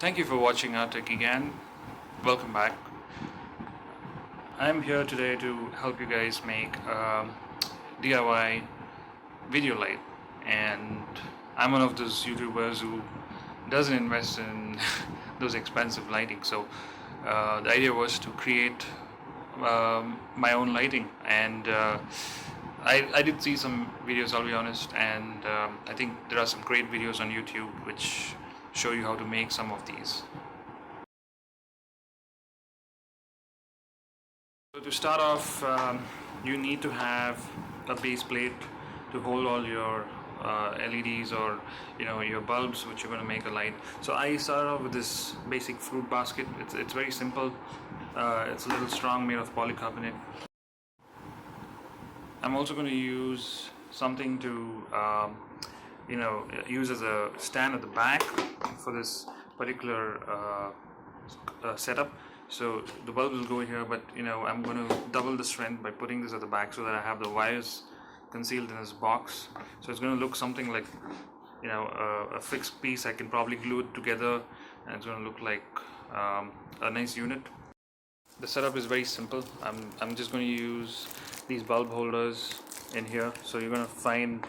Thank you for watching our Tech again. Welcome back. I'm here today to help you guys make DIY video light, and I'm one of those YouTubers who doesn't invest in those expensive lighting. So the idea was to create my own lighting, and I did see some videos, I'll be honest, and I think there are some great videos on YouTube which show you how to make some of these. So to start off, you need to have a base plate to hold all your LEDs or your bulbs which you're going to make a light. So I started off with this basic fruit basket. It's very simple. It's a little strong, made of polycarbonate. I'm also going to use something to use as a stand at the back for this particular setup. So the bulbs will go here, but I'm going to double the strength by putting this at the back so that I have the wires concealed in this box. So it's going to look something like a fixed piece. I can probably glue it together and it's going to look like a nice unit. The setup is very simple. I'm just going to use these bulb holders in here. So you're going to find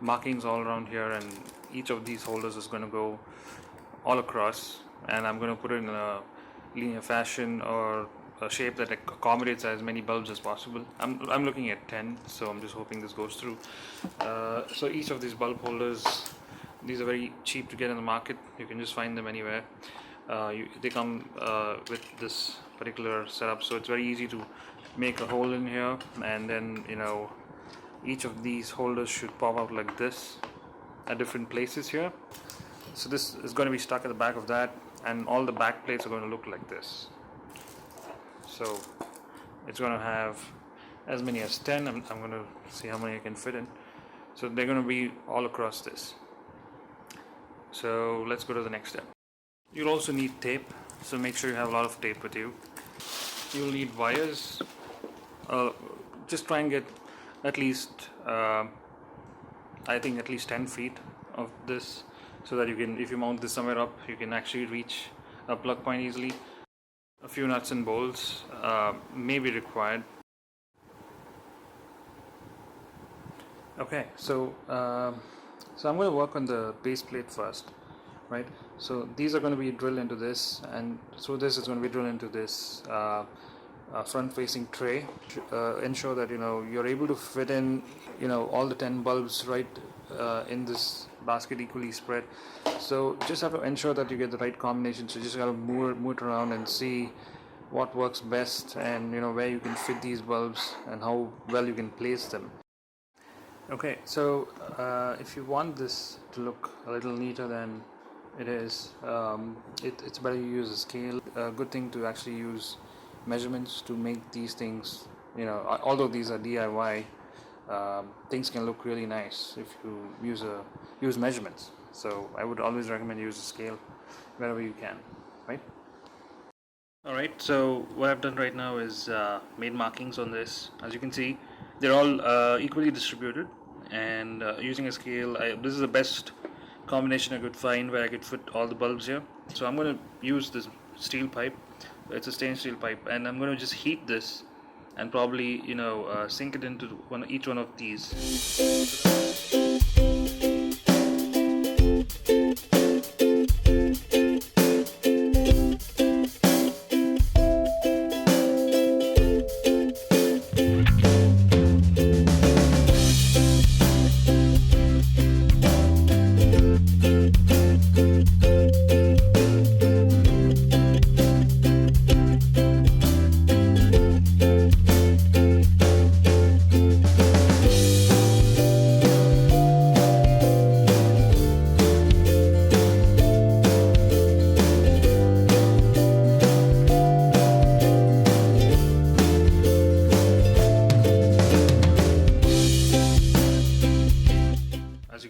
markings all around here, and each of these holders is going to go all across, and I'm going to put it in a linear fashion or a shape that accommodates as many bulbs as possible. I'm looking at 10, so I'm just hoping this goes through. So each of these bulb holders, these are very cheap to get in the market. You can just find them anywhere. They come with this particular setup, so it's very easy to make a hole in here, and then each of these holders should pop out like this at different places here. So this is going to be stuck at the back of that, and all the back plates are going to look like this. So it's going to have as many as 10. I'm going to see how many I can fit in. So they're going to be all across this. So let's go to the next step. You'll also need tape, so make sure you have a lot of tape with you. You'll need wires. Just try and get at least I think at least 10 feet of this, so that you can, if you mount this somewhere up, you can actually reach a plug point easily. A few nuts and bolts may be required. Okay, so I'm going to work on the base plate first, right? So these are going to be drilled into this, and so this is going to be drilled into this front-facing tray. Ensure that you're able to fit in all the 10 bulbs right in this basket equally spread. So just have to ensure that you get the right combination. So just gotta move it around and see what works best, and where you can fit these bulbs and how well you can place them. Okay, so if you want this to look a little neater than it is, it's better you use a scale. A good thing to actually use measurements to make these things. Although these are DIY, things can look really nice if you use measurements. So I would always recommend use a scale wherever you can, right? Alright, so what I've done right now is made markings on this. As you can see, they're all equally distributed, and using a scale, this is the best combination I could find where I could fit all the bulbs here. So I'm going to use this steel pipe. It's a stainless steel pipe, and I'm going to just heat this and probably sink it into each one of these.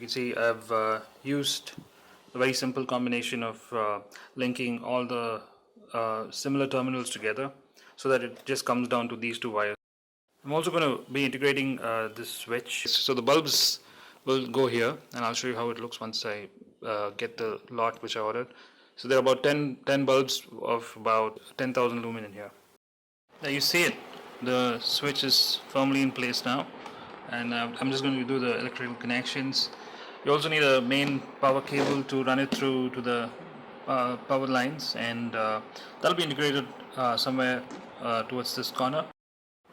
See, I've used a very simple combination of linking all the similar terminals together so that it just comes down to these two wires. I'm also going to be integrating this switch. So the bulbs will go here, and I'll show you how it looks once I get the lot which I ordered. So there are about 10 bulbs of about 10,000 lumen in here. Now you see it, the switch is firmly in place now, and I'm just going to do the electrical connections. You also need a main power cable to run it through to the power lines, and that'll be integrated somewhere towards this corner.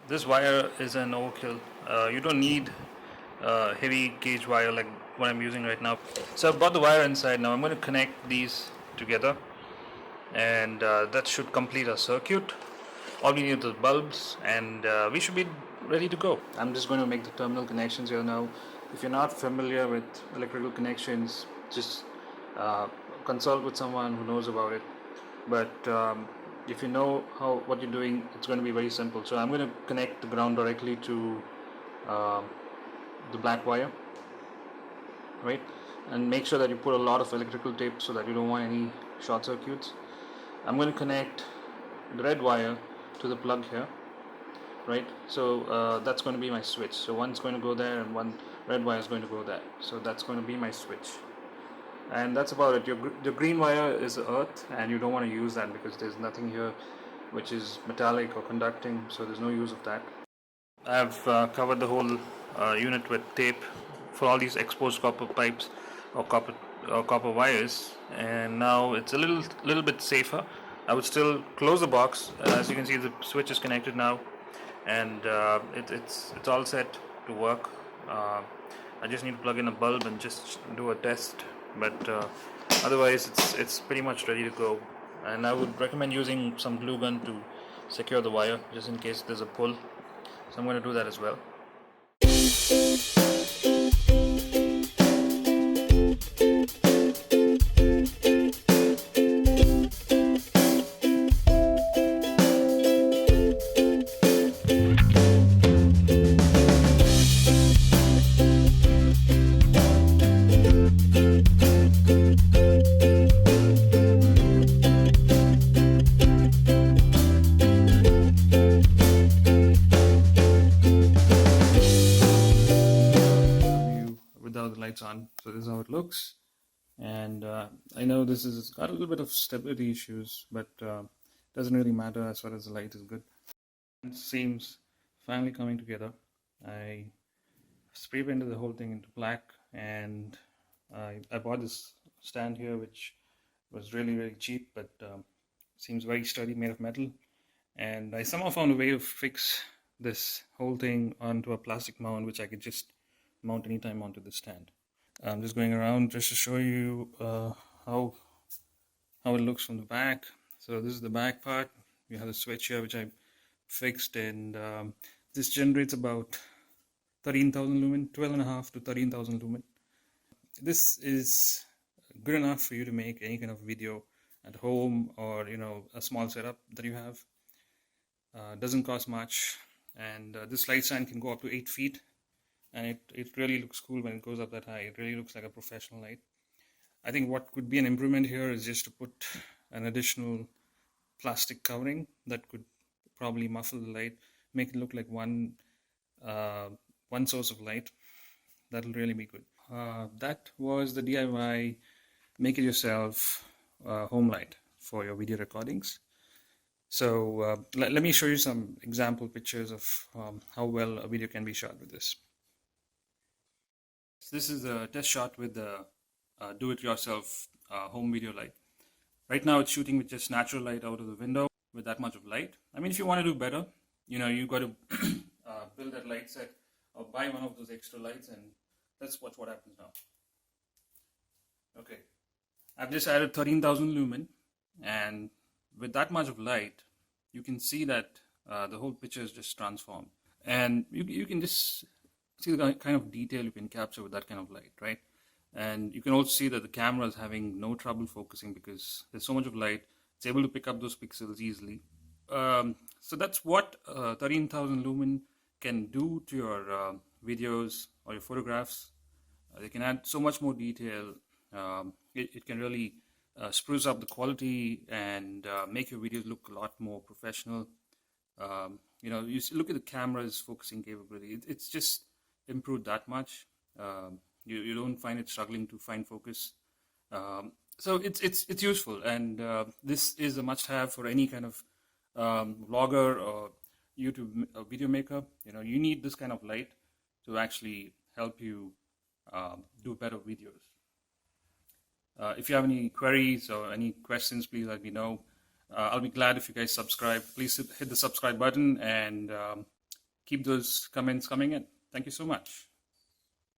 This wire is an overkill. You don't need heavy gauge wire like what I'm using right now. So I've brought the wire inside. Now I'm going to connect these together, and that should complete our circuit. All we need is bulbs, and we should be ready to go. I'm just going to make the terminal connections here now. If you're not familiar with electrical connections, just consult with someone who knows about it. But if you know what you're doing, it's going to be very simple. So I'm going to connect the ground directly to the black wire, right? And make sure that you put a lot of electrical tape so that you don't want any short circuits. I'm going to connect the red wire to the plug here, right? So that's going to be my switch. So one's going to go there and one red wire is going to go there. So that's going to be my switch, and that's about it. Your green wire is earth, and you don't want to use that because there's nothing here which is metallic or conducting, so there's no use of that. I've covered the whole unit with tape for all these exposed copper pipes or copper wires, and now it's a little bit safer. I would still close the box. As you can see, the switch is connected now, and it's all set to work. I just need to plug in a bulb and just do a test, but otherwise it's pretty much ready to go. And I would recommend using some glue gun to secure the wire just in case there's a pull. So I'm going to do that as well. Without the lights on, so this is how it looks. And I know this has got a little bit of stability issues, but doesn't really matter as far as the light is good. It seems finally coming together. I spray painted the whole thing into black, and I bought this stand here which was really cheap, but seems very sturdy, made of metal. And I somehow found a way to fix this whole thing onto a plastic mount which I could just mount anytime onto the stand. I'm just going around just to show you how it looks from the back. So this is the back part. We have the switch here which I fixed, and this generates about 13,000 lumen, 12.5 to 13,000 lumen. This is good enough for you to make any kind of video at home, or a small setup that you have. Doesn't cost much, and this light stand can go up to 8 feet, and it really looks cool when it goes up that high. It really looks like a professional light. I think what could be an improvement here is just to put an additional plastic covering that could probably muffle the light, make it look like one source of light. That'll really be good. That was the DIY make it yourself home light for your video recordings. So let me show you some example pictures of how well a video can be shot with this. So this is a test shot with the do-it-yourself home video light. Right now it's shooting with just natural light out of the window with that much of light. I mean, if you want to do better, you've got to build that light set or buy one of those extra lights, and let's watch what happens now. Okay, I've just added 13,000 lumen, and with that much of light, you can see that the whole picture is just transformed. And you can just see the kind of detail you can capture with that kind of light, right? And you can also see that the camera is having no trouble focusing because there's so much of light. It's able to pick up those pixels easily. So that's what 13,000 lumen can do to your videos or your photographs. They can add so much more detail. It can really spruce up the quality and make your videos look a lot more professional. You look at the camera's focusing capability. It's just improved that much. You don't find it struggling to find focus. So it's useful, and this is a must-have for any kind of vlogger or YouTube video maker. You need this kind of light to actually help you do better videos. If you have any queries or any questions, please let me know. I'll be glad if you guys subscribe. Please hit the subscribe button and keep those comments coming in. Thank you so much.